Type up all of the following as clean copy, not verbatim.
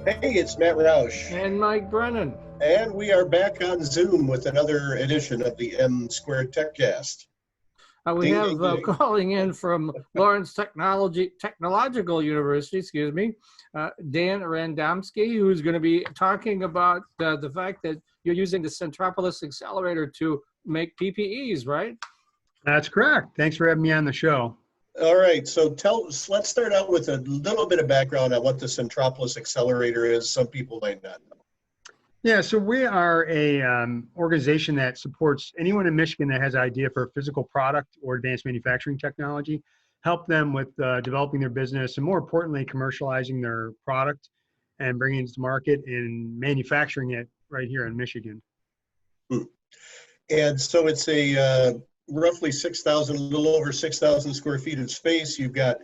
Hey, it's Matt Roush, And Mike Brennan. and we are back on Zoom with another edition of the M Squared TechCast. We Ding, have ding, ding. calling in from Lawrence Technological University, Dan Randomsky, who's going to be talking about the fact that you're using the Centropolis Accelerator to make PPEs, right? That's correct. Thanks for having me on the show. All right, so let's start out with a little bit of background on what the Centropolis Accelerator is. Some people might not know. Yeah, so we are a organization that supports anyone in Michigan that has an idea for a physical product or advanced manufacturing technology, help them with developing their business, and more importantly, commercializing their product and bringing it to market and manufacturing it right here in Michigan. And so it's a roughly 6,000, a little over 6,000 square feet of space. You've got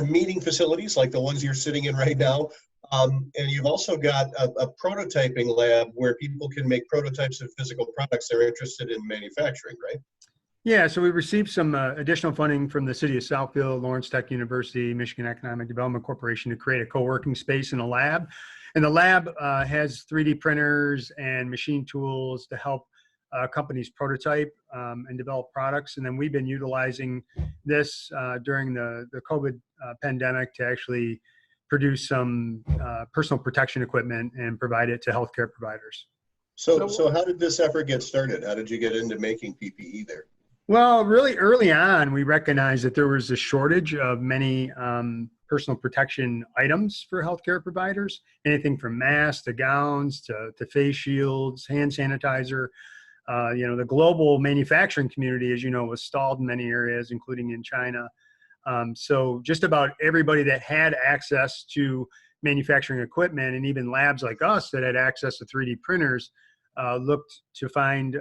meeting facilities like the ones you're sitting in right now. And you've also got a prototyping lab where people can make prototypes of physical products they're interested in manufacturing, right? Yeah, so we received some additional funding from the City of Southfield, Lawrence Tech University, Michigan Economic Development Corporation to create a co-working space in a lab. And the lab has 3D printers and machine tools to help companies prototype and develop products. And then we've been utilizing this during the COVID pandemic to actually produce some personal protection equipment and provide it to healthcare providers. So how did this effort get started? How did you get into making PPE there? Well, really early on, we recognized that there was a shortage of many personal protection items for healthcare providers, anything from masks to gowns to face shields, hand sanitizer. The global manufacturing community, as you know, was stalled in many areas, including in China. So just about everybody that had access to manufacturing equipment and even labs like us that had access to 3D printers looked to find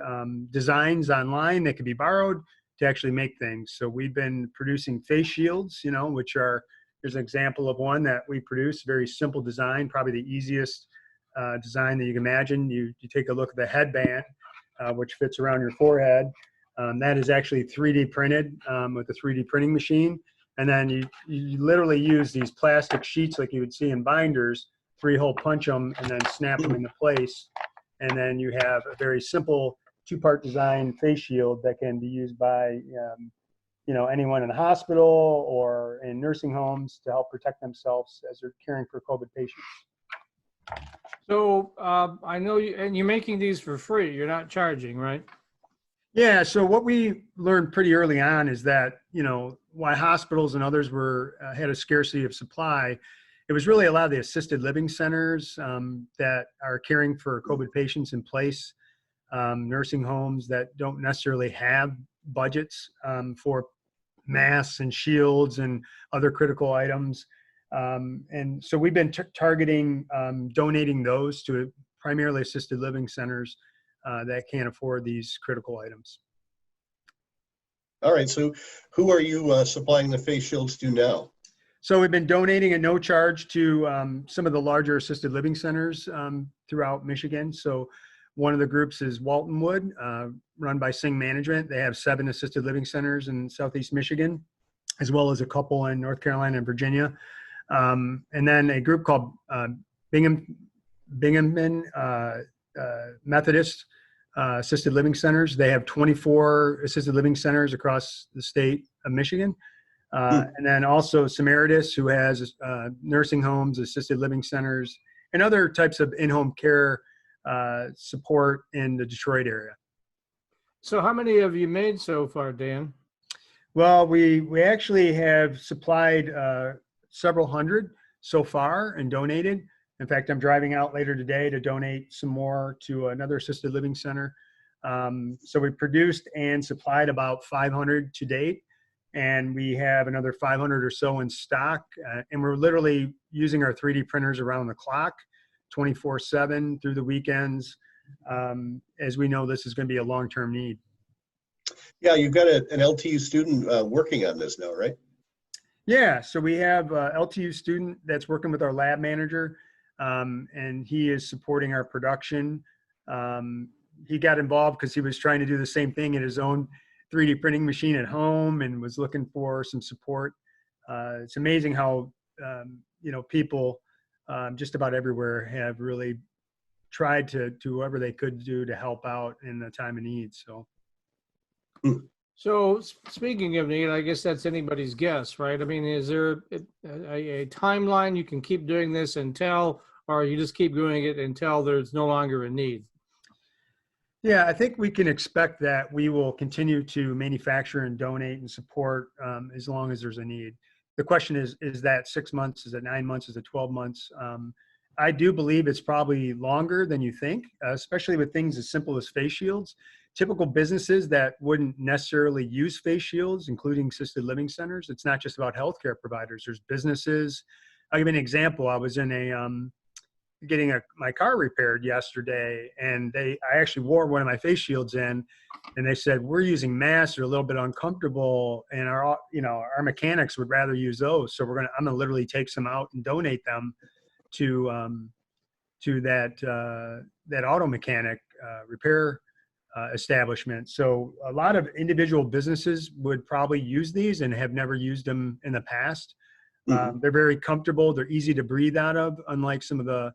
designs online that could be borrowed to actually make things. So we've been producing face shields, which there's an example of one that we produce, very simple design, probably the easiest design that you can imagine. You take a look at the headband, which fits around your forehead. That is actually 3D printed with a 3D printing machine. And then you literally use these plastic sheets like you would see in binders, 3-hole punch them, and then snap them into place. And then you have a very simple 2-part design face shield that can be used by anyone in a hospital or in nursing homes to help protect themselves as they're caring for COVID patients. So I know you're making these for free. You're not charging, right? Yeah, so what we learned pretty early on is that, why hospitals and others had a scarcity of supply, it was really a lot of the assisted living centers that are caring for COVID patients in place, nursing homes that don't necessarily have budgets for masks and shields and other critical items. And so we've been targeting donating those to primarily assisted living centers that can't afford these critical items. All right, so who are you supplying the face shields to now? So we've been donating at no charge to some of the larger assisted living centers throughout Michigan. So one of the groups is Waltonwood, run by Sing Management. They have 7 assisted living centers in Southeast Michigan, as well as a couple in North Carolina and Virginia. And then a group called Binghamton Methodist assisted living centers. They have 24 assisted living centers across the state of Michigan. And then also Samaritas, who has nursing homes, assisted living centers, and other types of in-home care support in the Detroit area. So how many have you made so far, Dan? Well, we actually have supplied several hundred so far and donated. In fact, I'm driving out later today to donate some more to another assisted living center. So we produced and supplied about 500 to date, and we have another 500 or so in stock. And we're literally using our 3D printers around the clock, 24/7 through the weekends, as we know this is going to be a long-term need. Yeah, you've got an LTU student working on this now, right? Yeah, so we have a LTU student that's working with our lab manager. And he is supporting our production. He got involved because he was trying to do the same thing in his own 3D printing machine at home and was looking for some support It's amazing how, people just about everywhere have really tried to do whatever they could do to help out in the time of need. So. So speaking of need, I guess that's anybody's guess, right? I mean, is there a timeline you can keep doing this until, or you just keep doing it until there's no longer a need? Yeah, I think we can expect that we will continue to manufacture and donate and support as long as there's a need. The question is that 6 months? Is it 9 months? Is it 12 months? I do believe it's probably longer than you think, especially with things as simple as face shields. Typical businesses that wouldn't necessarily use face shields, including assisted living centers. It's not just about healthcare providers. There's businesses. I'll give you an example. I was in getting my car repaired yesterday, and I actually wore one of my face shields in, and they said, we're using masks, they're a little bit uncomfortable, and our mechanics would rather use those. So I'm gonna literally take some out and donate them to that auto mechanic repair establishment. So a lot of individual businesses would probably use these and have never used them in the past. They're very comfortable. They're easy to breathe out of, unlike some of the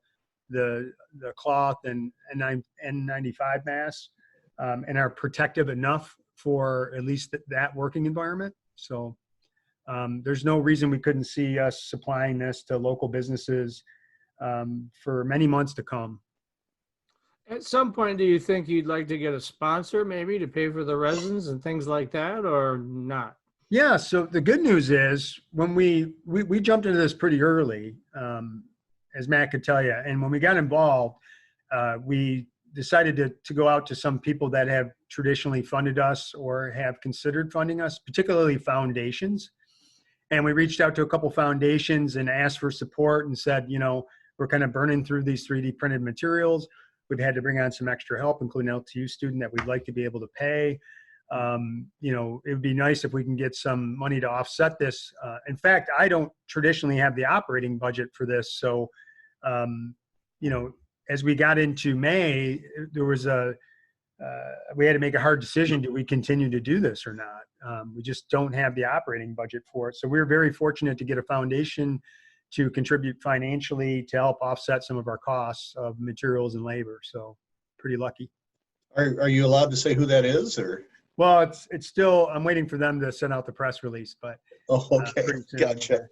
cloth and N95 masks, and are protective enough for at least that working environment. So there's no reason we couldn't see us supplying this to local businesses for many months to come. At some point, do you think you'd like to get a sponsor maybe to pay for the resins and things like that, or not? Yeah, so the good news is when we jumped into this pretty early, as Matt could tell you, and when we got involved, we decided to go out to some people that have traditionally funded us or have considered funding us, particularly foundations. And we reached out to a couple foundations and asked for support and said, we're kind of burning through these 3D printed materials. We've had to bring on some extra help, including an LTU student that we'd like to be able to pay. It would be nice if we can get some money to offset this. In fact, I don't traditionally have the operating budget for this. So, as we got into May, there was we had to make a hard decision. Do we continue to do this or not? We just don't have the operating budget for it. So we were very fortunate to get a foundation to contribute financially to help offset some of our costs of materials and labor. So pretty lucky. Are you allowed to say who that is, or? Well, it's still, I'm waiting for them to send out the press release, but. Oh, okay. Gotcha.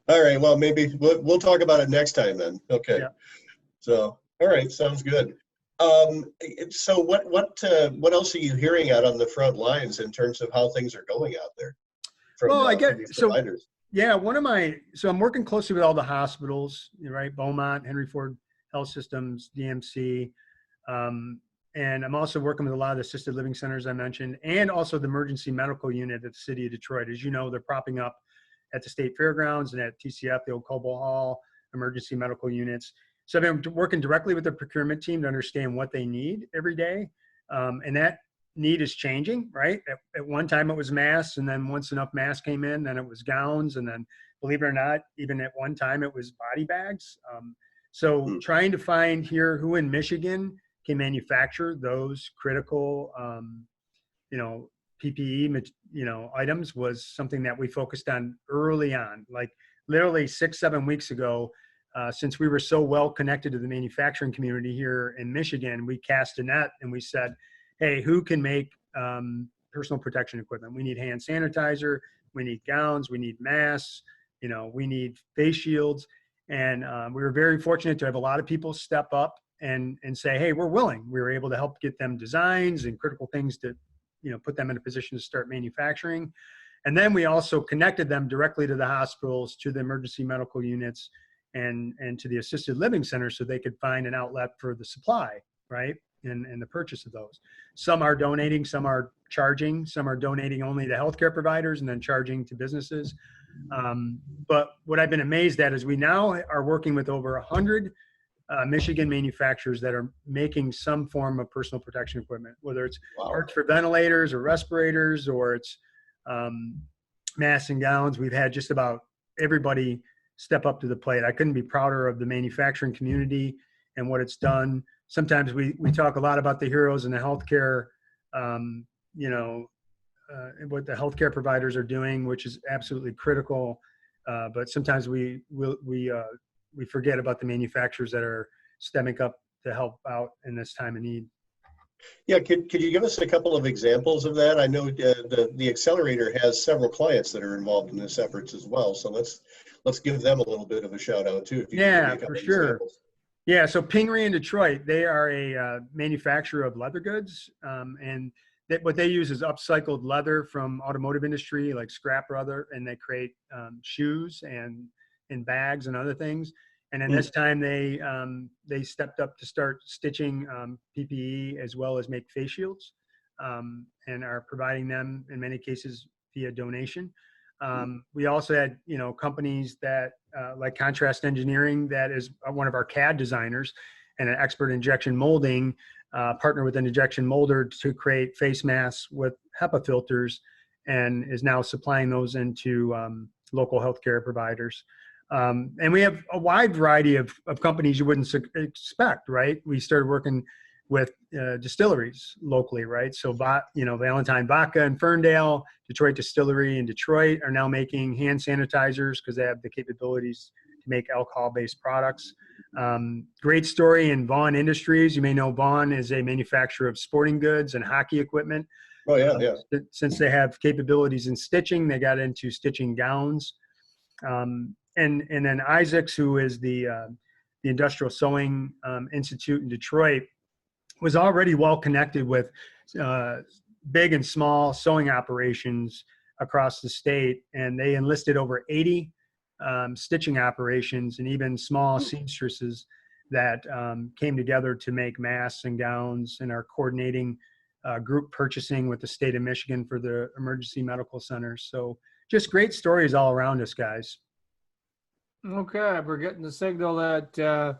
All right. Well, maybe we'll talk about it next time then. Okay. Yeah. So, all right. Sounds good. So what else are you hearing out on the front lines in terms of how things are going out there? Well, I get, so, yeah, so I'm working closely with all the hospitals, right? Beaumont, Henry Ford Health Systems, DMC. And I'm also working with a lot of the assisted living centers I mentioned, and also the emergency medical unit at the city of Detroit. As you know, they're propping up at the state fairgrounds and at TCF, the old Cobo Hall, emergency medical units. So I've been working directly with the procurement team to understand what they need every day. And that need is changing, right? At one time it was masks, and then once enough masks came in, then it was gowns. And then, believe it or not, even at one time it was body bags. So trying to find here who in Michigan can manufacture those critical, PPE, items was something that we focused on early on, like literally 6-7 weeks ago. Since we were so well connected to the manufacturing community here in Michigan, we cast a net and we said, hey, who can make personal protection equipment? We need hand sanitizer, we need gowns, we need masks, we need face shields. And we were very fortunate to have a lot of people step up and say, hey, we're willing. We were able to help get them designs and critical things to, put them in a position to start manufacturing. And then we also connected them directly to the hospitals, to the emergency medical units, and to the assisted living centers so they could find an outlet for the supply, right? And the purchase of those. Some are donating, some are charging, some are donating only to healthcare providers and then charging to businesses. But what I've been amazed at is we now are working with over 100 Michigan manufacturers that are making some form of personal protection equipment, whether it's parts for ventilators or respirators, or it's masks and gowns. We've had just about everybody step up to the plate. I couldn't be prouder of the manufacturing community and what it's done. Sometimes we talk a lot about the heroes in the healthcare, what the healthcare providers are doing, which is absolutely critical. But sometimes we forget about the manufacturers that are stemming up to help out in this time of need. Yeah, could you give us a couple of examples of that? I know the accelerator has several clients that are involved in this efforts as well. So let's give them a little bit of a shout out too. If you Yeah, could give me a couple for of sure. examples. Yeah, so Pingree in Detroit, they are a manufacturer of leather goods, and what they use is upcycled leather from automotive industry, like scrap leather, and they create shoes and bags and other things. And then this time they stepped up to start stitching PPE as well as make face shields, and are providing them in many cases via donation. We also had, companies that like Contrast Engineering, that is one of our CAD designers and an expert in injection molding, partner with an injection molder to create face masks with HEPA filters, and is now supplying those into local healthcare providers. And we have a wide variety of companies you wouldn't expect, right? We started working with distilleries locally, right? So, Valentine Vodka in Ferndale, Detroit Distillery in Detroit are now making hand sanitizers because they have the capabilities to make alcohol-based products. Great story in Vaughn Industries. You may know Vaughn is a manufacturer of sporting goods and hockey equipment. Oh yeah, yeah. Since they have capabilities in stitching, they got into stitching gowns. And then Isaacs, who is the Industrial Sewing Institute in Detroit, was already well connected with big and small sewing operations across the state, and they enlisted over 80 stitching operations and even small seamstresses that came together to make masks and gowns, and are coordinating group purchasing with the state of Michigan for the emergency medical centers. So just great stories all around us, guys. Okay, we're getting the signal that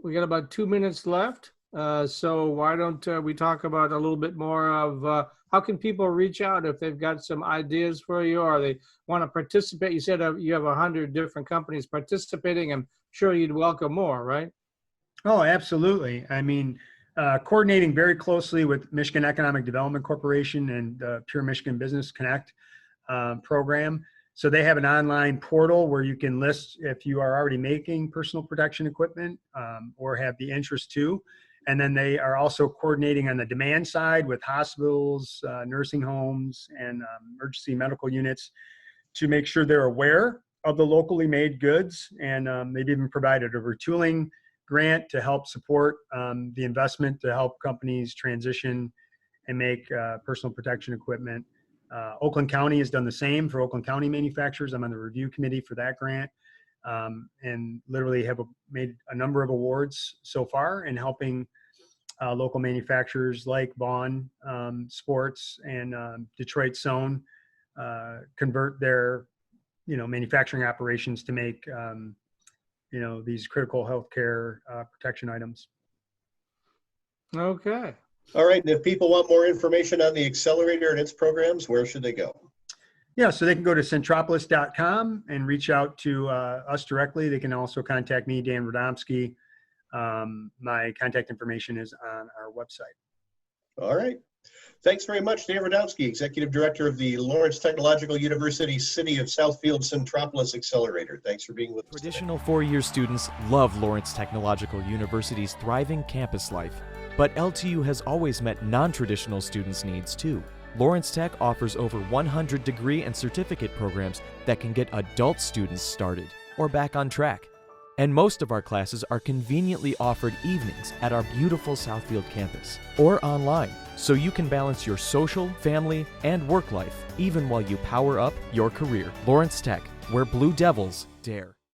we got about 2 minutes left. So why don't we talk about a little bit more of how can people reach out if they've got some ideas for you, or they want to participate? You said you have 100 different companies participating. I'm sure you'd welcome more, right? Oh, absolutely. I mean, coordinating very closely with Michigan Economic Development Corporation and Pure Michigan Business Connect program. So they have an online portal where you can list if you are already making personal protection equipment or have the interest to. And then they are also coordinating on the demand side with hospitals, nursing homes, and emergency medical units to make sure they're aware of the locally made goods. And they've even provided a retooling grant to help support the investment to help companies transition and make personal protection equipment. Oakland County has done the same for Oakland County manufacturers. I'm on the review committee for that grant, and literally have made a number of awards so far in helping local manufacturers like Vaughn Sports and Detroit Sewn convert their manufacturing operations to make these critical healthcare protection items. Okay. All right. And if people want more information on the accelerator and its programs, where should they go? Yeah, so they can go to centropolis.com and reach out to us directly. They can also contact me, Dan Radomski. My contact information is on our website. All right. Thanks very much, Dan Radomski, Executive Director of the Lawrence Technological University City of Southfield Centropolis Accelerator. Thanks for being with us. Traditional four-year students love Lawrence Technological University's thriving campus life. But LTU has always met non-traditional students' needs too. Lawrence Tech offers over 100 degree and certificate programs that can get adult students started or back on track. And most of our classes are conveniently offered evenings at our beautiful Southfield campus or online, so you can balance your social, family, and work life even while you power up your career. Lawrence Tech, where Blue Devils dare.